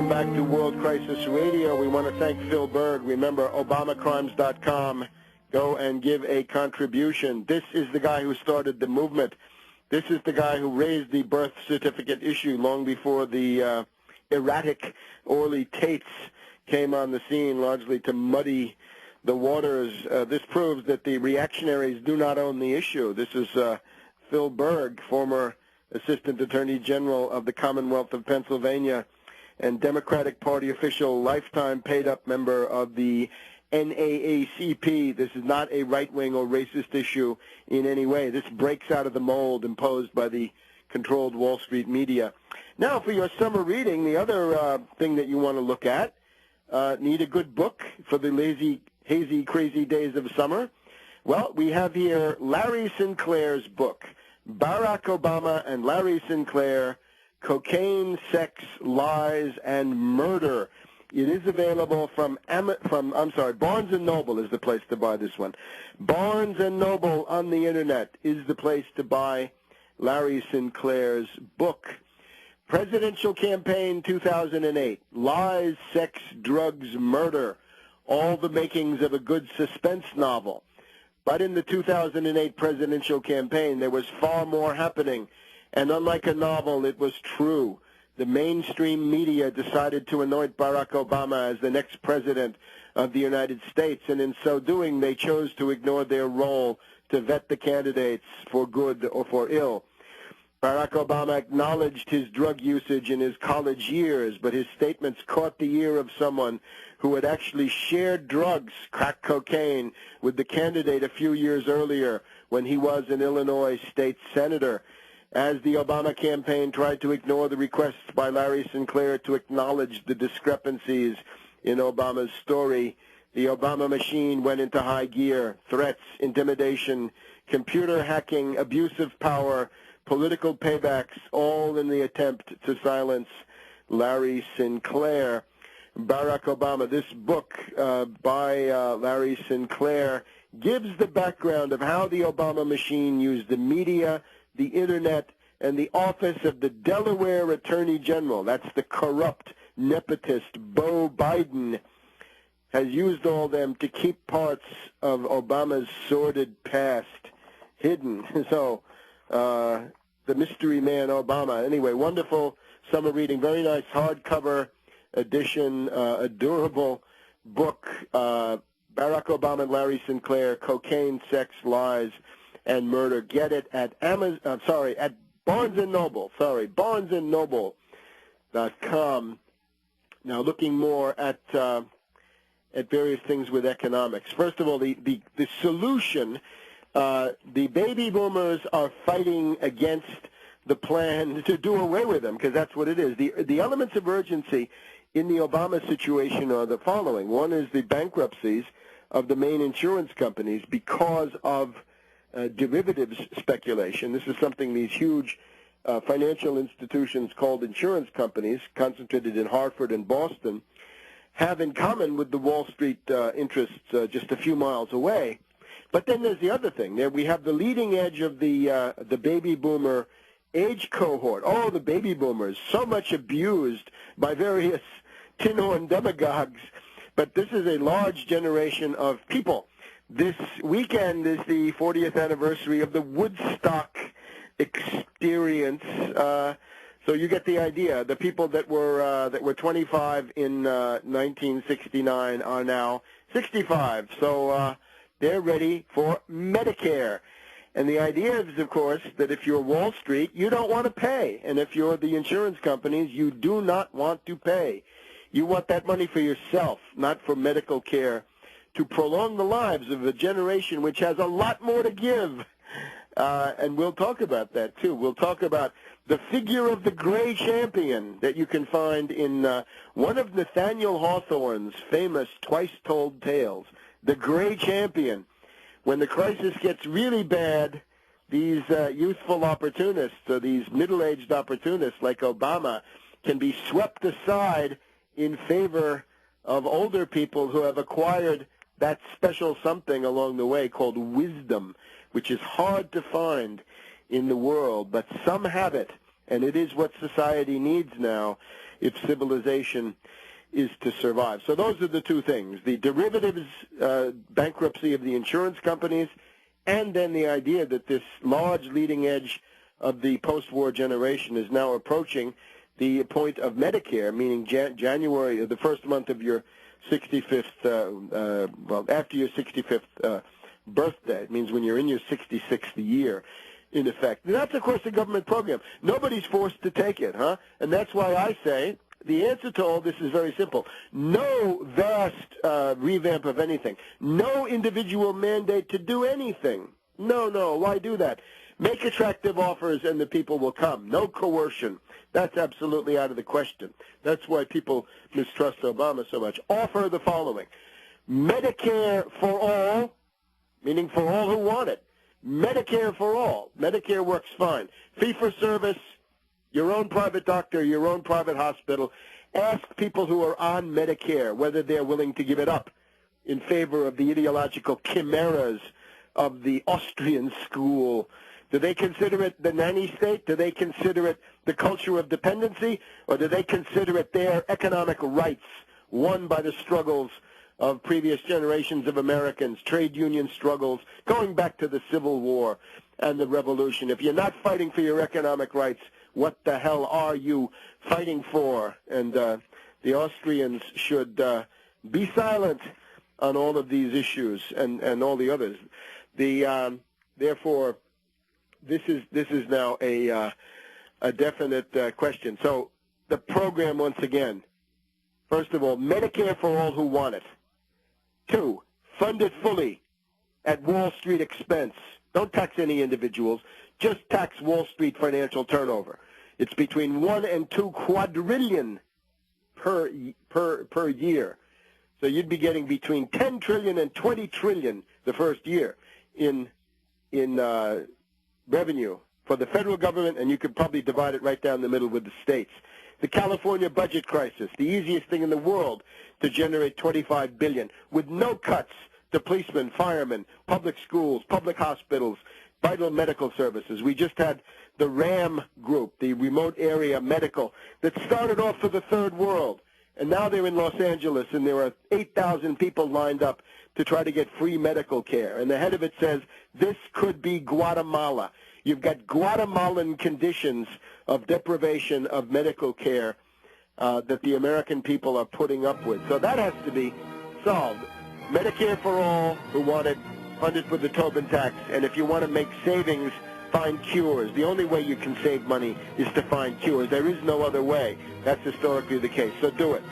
Welcome back to World Crisis Radio. We want to thank Phil Berg. Remember, ObamaCrimes.com. Go and give a contribution. This is the guy who started the movement. This is the guy who raised the birth certificate issue long before the erratic Orly Tates came on the scene, largely to muddy the waters. This proves that the reactionaries do not own the issue. This is Phil Berg, former Assistant Attorney General of the Commonwealth of Pennsylvania and Democratic Party official, lifetime paid-up member of the NAACP. This is not a right-wing or racist issue in any way. This breaks out of the mold imposed by the controlled Wall Street media. Now, for your summer reading, the other thing that you want to look at, need a good book for the lazy, hazy, crazy days of summer? Well, we have here Larry Sinclair's book, Barack Obama and Larry Sinclair, Cocaine, Sex, Lies, and Murder. It is available from Barnes & Noble is the place to buy this one. Barnes & Noble on the Internet is the place to buy Larry Sinclair's book. Presidential Campaign 2008, Lies, Sex, Drugs, Murder, all the makings of a good suspense novel. But in the 2008 presidential campaign, there was far more happening. And unlike a novel, it was true. The mainstream media decided to anoint Barack Obama as the next president of the United States. And in so doing, they chose to ignore their role to vet the candidates for good or for ill. Barack Obama acknowledged his drug usage in his college years, but his statements caught the ear of someone who had actually shared drugs, crack cocaine, with the candidate a few years earlier when he was an Illinois state senator. As the Obama campaign tried to ignore the requests by Larry Sinclair to acknowledge the discrepancies in Obama's story, the Obama machine went into high gear. Threats, intimidation, computer hacking, abuse of power, political paybacks, all in the attempt to silence Larry Sinclair. Barack Obama, this book by Larry Sinclair gives the background of how the Obama machine used the media, the Internet, and the office of the Delaware Attorney General. That's the corrupt nepotist Beau Biden, has used all them to keep parts of Obama's sordid past hidden. So, the mystery man Obama. Anyway, wonderful summer reading. Very nice hardcover edition, a durable book. Barack Obama and Larry Sinclair, Cocaine, Sex, Lies, and Murder. Get it at at Barnes & Noble. BarnesandNoble.com. Now, looking more at various things with economics. First of all, the solution. The baby boomers are fighting against the plan to do away with them, because that's what it is. The elements of urgency in the Obama situation are the following. One is the bankruptcies of the main insurance companies because of derivatives speculation. This is something these huge financial institutions called insurance companies, concentrated in Hartford and Boston, have in common with the Wall Street interests just a few miles away. But then there's the other thing. There we have the leading edge of the baby boomer age cohort. Oh, the baby boomers, so much abused by various tin-horn demagogues. But this is a large generation of people. This weekend is the 40th anniversary of the Woodstock experience. So you get the idea. The people that were 25 in 1969 are now 65. So they're ready for Medicare. And the idea is, of course, that if you're Wall Street, you don't want to pay. And if you're the insurance companies, you do not want to pay. You want that money for yourself, not for medical care, to prolong the lives of a generation which has a lot more to give. And we'll talk about that, too. We'll talk about the figure of the gray champion that you can find in one of Nathaniel Hawthorne's famous twice-told tales, The Gray Champion. When the crisis gets really bad, these youthful opportunists, or these middle-aged opportunists like Obama, can be swept aside in favor of older people who have acquired that special something along the way called wisdom, which is hard to find in the world, but some have it, and it is what society needs now. if civilization is to survive. So those are the two things, the derivatives bankruptcy of the insurance companies, and then the idea that this large leading edge of the post-war generation is now approaching the point of Medicare, meaning January, the first month of your 65th, well, after your 65th birthday. It means when you're in your 66th year, in effect. And that's, of course, a government program. Nobody's forced to take it, huh? And that's why I say the answer to all this is very simple. No vast revamp of anything. No individual mandate to do anything. No. Why do that? Make attractive offers and the people will come. No coercion. That's absolutely out of the question. That's why people mistrust Obama so much. Offer the following. Medicare for all, meaning for all who want it. Medicare for all. Medicare works fine. Fee-for-service, your own private doctor, your own private hospital. Ask people who are on Medicare whether they're willing to give it up in favor of the ideological chimeras of the Austrian school. Do they consider it the nanny state? Do they consider it the culture of dependency? Or do they consider it their economic rights won by the struggles of previous generations of Americans, trade union struggles, going back to the Civil War and the Revolution? If you're not fighting for your economic rights, what the hell are you fighting for? And the Austrians should be silent on all of these issues and all the others. Therefore, this is now a definite question. So the program, once again, first of all, Medicare for all who want it. 2, fund it fully at Wall Street expense. Don't tax any individuals. Just tax Wall Street financial turnover. It's between 1 and 2 quadrillion per year. So you'd be getting between 10 trillion and 20 trillion the first year in revenue for the federal government, and you could probably divide it right down the middle with the states. The California budget crisis, the easiest thing in the world to generate $25 billion with no cuts to policemen, firemen, public schools, public hospitals, vital medical services. We just had the RAM group, the remote area medical, that started off for the third world. And now they're in Los Angeles, and there are 8,000 people lined up to try to get free medical care. And the head of it says, this could be Guatemala. You've got Guatemalan conditions of deprivation of medical care that the American people are putting up with. So that has to be solved. Medicare for all who want it, funded with the Tobin tax. And if you want to make savings, find cures. The only way you can save money is to find cures. There is no other way. That's historically the case. So do it.